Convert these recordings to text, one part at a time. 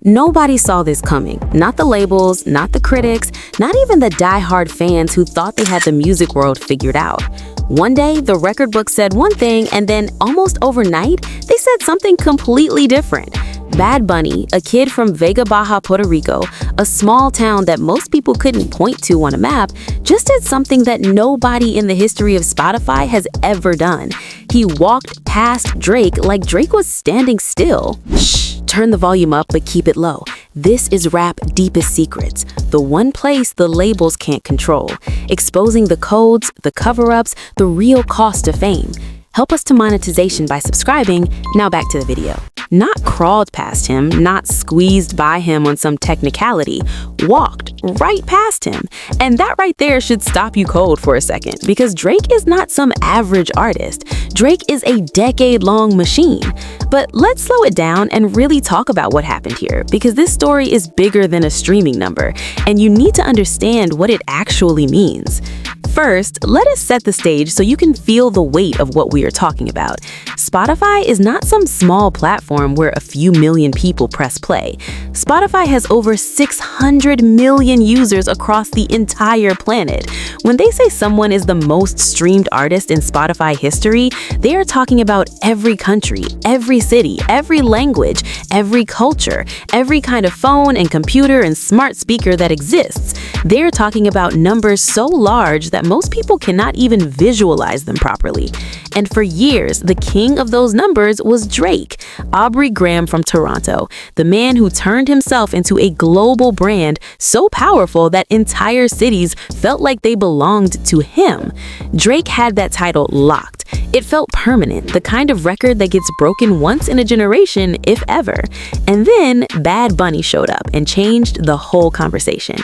Nobody saw this coming. Not the labels, not the critics, not even the die-hard fans who thought they had the music world figured out. One day, the record book said one thing, and then almost overnight, they said something completely different. Bad Bunny, a kid from Vega Baja, Puerto Rico, a small town that most people couldn't point to on a map, just did something that nobody in the history of Spotify has ever done. He walked past Drake like Drake was standing still. Shh, turn the volume up but keep it low. This is rap's deepest secrets, the one place the labels can't control, exposing the codes, the cover-ups, the real cost of fame. Help us to monetization by subscribing. Now back to the video. Not crawled past him, not squeezed by him on some technicality, walked right past him. And that right there should stop you cold for a second, because Drake is not some average artist. Drake is a decade-long machine. But let's slow it down and really talk about what happened here, because this story is bigger than a streaming number, and you need to understand what it actually means. First, let us set the stage so you can feel the weight of what we are talking about. Spotify is not some small platform where a few million people press play. Spotify has over 600 million users across the entire planet. When they say someone is the most streamed artist in Spotify history, they are talking about every country, every city, every language, every culture, every kind of phone and computer and smart speaker that exists. They're talking about numbers so large that most people cannot even visualize them properly. And for years, the king of those numbers was Drake, Aubrey Graham from Toronto, the man who turned himself into a global brand so powerful that entire cities felt like they belonged to him. Drake had that title locked. It felt permanent, the kind of record that gets broken once in a generation, if ever. And then Bad Bunny showed up and changed the whole conversation.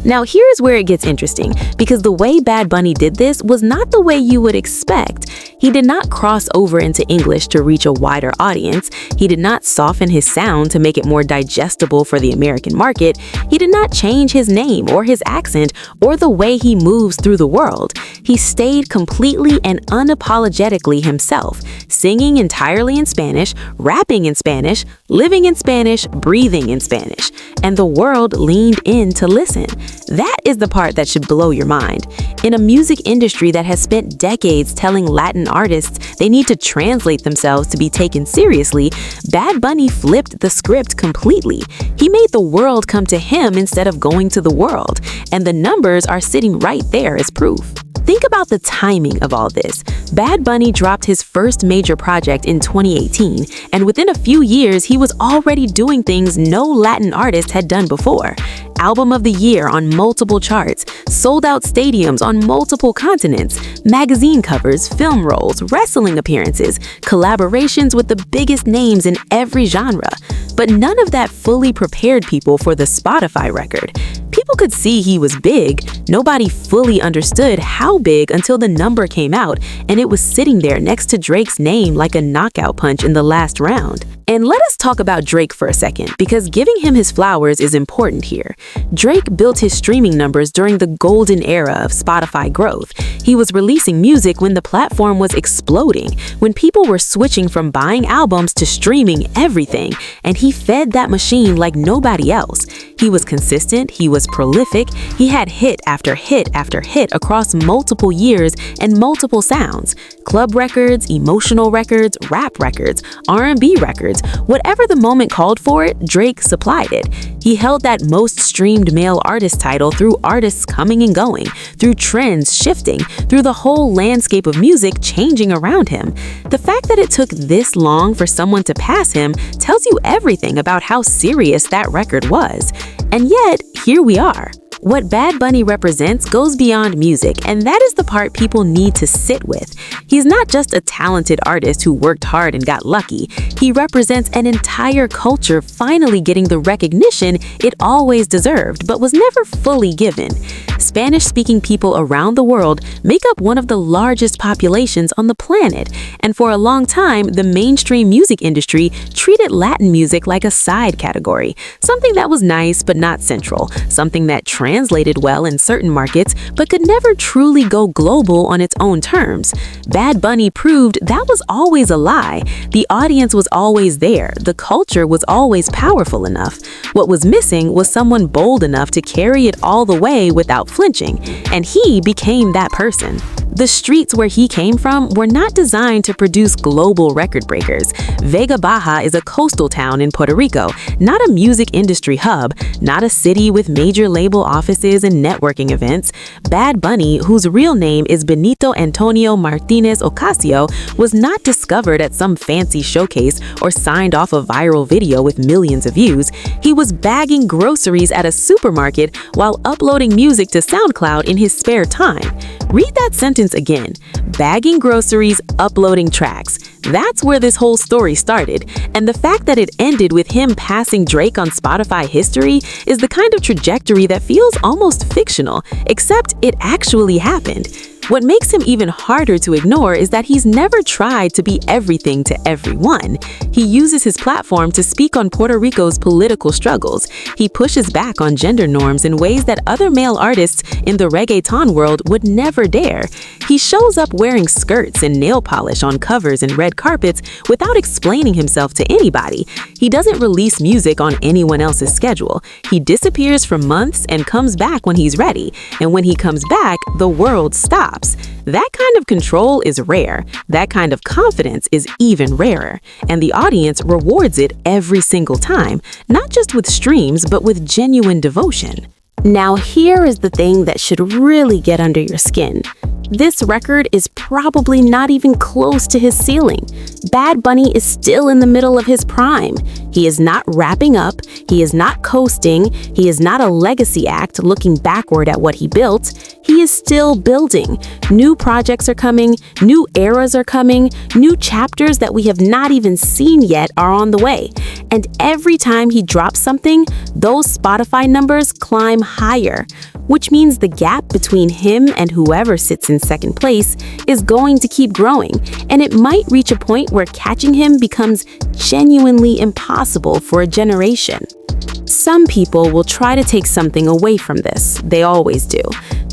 Now here's where it gets interesting, because the way Bad Bunny did this was not the way you would expect. He did not cross over into English to reach a wider audience. He did not soften his sound to make it more digestible for the American market. He did not change his name or his accent or the way he moves through the world. He stayed completely and unapologetically himself, singing entirely in Spanish, rapping in Spanish, living in Spanish, breathing in Spanish. And the world leaned in to listen. That is the part that should blow your mind. In a music industry that has spent decades telling Latin artists they need to translate themselves to be taken seriously, Bad Bunny flipped the script completely. He made the world come to him instead of going to the world, and the numbers are sitting right there as proof. Think about the timing of all this. Bad Bunny dropped his first major project in 2018, and within a few years, he was already doing things no Latin artist had done before. Album of the Year on multiple charts, sold-out stadiums on multiple continents, magazine covers, film roles, wrestling appearances, collaborations with the biggest names in every genre. But none of that fully prepared people for the Spotify record. People could see he was big. Nobody fully understood how big until the number came out, and it was sitting there next to Drake's name like a knockout punch in the last round. And let us talk about Drake for a second, because giving him his flowers is important here. Drake built his streaming numbers during the golden era of Spotify growth. He was releasing music when the platform was exploding, when people were switching from buying albums to streaming everything, and he fed that machine like nobody else. He was consistent, he was prolific, he had hit after hit after hit across multiple years and multiple sounds. Club records, emotional records, rap records, R&B records, whatever the moment called for it, Drake supplied it. He held that most streamed male artist title through artists coming and going, through trends shifting, through the whole landscape of music changing around him. The fact that it took this long for someone to pass him tells you everything about how serious that record was. And yet, here we are. What Bad Bunny represents goes beyond music, and that is the part people need to sit with. He's not just a talented artist who worked hard and got lucky. He represents an entire culture finally getting the recognition it always deserved, but was never fully given. Spanish-speaking people around the world make up one of the largest populations on the planet, and for a long time, the mainstream music industry treated Latin music like a side category, something that was nice but not central, something that translated well in certain markets but could never truly go global on its own terms. Bad Bunny proved that was always a lie. The audience was always there. The culture was always powerful enough. What was missing was someone bold enough to carry it all the way without flinching, and he became that person. The streets where he came from were not designed to produce global record breakers. Vega Baja is a coastal town in Puerto Rico, not a music industry hub, not a city with major label offices and networking events. Bad Bunny, whose real name is Benito Antonio Martinez Ocasio, was not discovered at some fancy showcase or signed off a viral video with millions of views. He was bagging groceries at a supermarket while uploading music to SoundCloud in his spare time. Read that sentence again. Bagging groceries, uploading tracks. That's where this whole story started, and the fact that it ended with him passing Drake on Spotify history is the kind of trajectory that feels almost fictional, except it actually happened. What makes him even harder to ignore is that he's never tried to be everything to everyone. He uses his platform to speak on Puerto Rico's political struggles. He pushes back on gender norms in ways that other male artists in the reggaeton world would never dare. He shows up wearing skirts and nail polish on covers and red carpets without explaining himself to anybody. He doesn't release music on anyone else's schedule. He disappears for months and comes back when he's ready. And when he comes back, the world stops. That kind of control is rare. That kind of confidence is even rarer. And the audience rewards it every single time, not just with streams, but with genuine devotion. Now, here is the thing that should really get under your skin. This record is probably not even close to his ceiling. Bad Bunny is still in the middle of his prime. He is not wrapping up, he is not coasting, he is not a legacy act looking backward at what he built. He is still building. New projects are coming, new eras are coming, new chapters that we have not even seen yet are on the way. And every time he drops something, those Spotify numbers climb higher, which means the gap between him and whoever sits in second place is going to keep growing, and it might reach a point where catching him becomes genuinely impossible for a generation. Some people will try to take something away from this. They always do.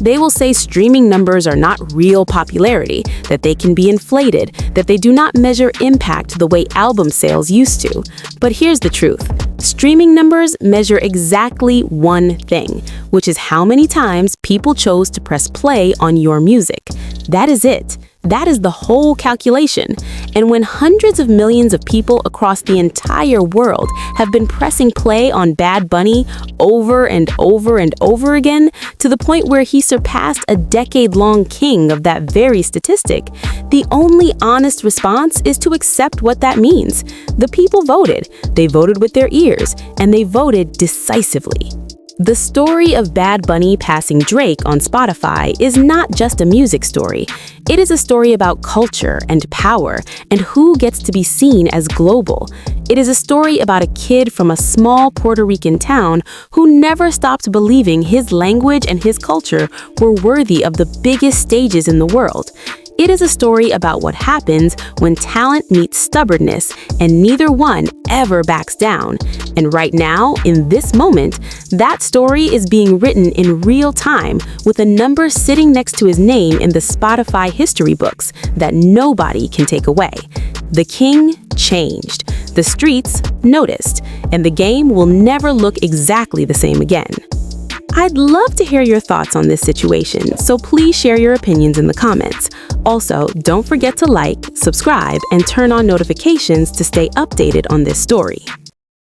They will say streaming numbers are not real popularity, that they can be inflated, that they do not measure impact the way album sales used to. But here's the truth. Streaming numbers measure exactly one thing, which is how many times people chose to press play on your music. That is it. That is the whole calculation. And when hundreds of millions of people across the entire world have been pressing play on Bad Bunny over and over and over again, to the point where he surpassed a decade-long king of that very statistic, the only honest response is to accept what that means. The people voted. They voted with their ears, and they voted decisively. The story of Bad Bunny passing Drake on Spotify is not just a music story. It is a story about culture and power and who gets to be seen as global. It is a story about a kid from a small Puerto Rican town who never stopped believing his language and his culture were worthy of the biggest stages in the world. It is a story about what happens when talent meets stubbornness, and neither one ever backs down. And right now, in this moment, that story is being written in real time with a number sitting next to his name in the Spotify history books that nobody can take away. The king changed. The streets noticed. And the game will never look exactly the same again. I'd love to hear your thoughts on this situation, so please share your opinions in the comments. Also, don't forget to like, subscribe, and turn on notifications to stay updated on this story.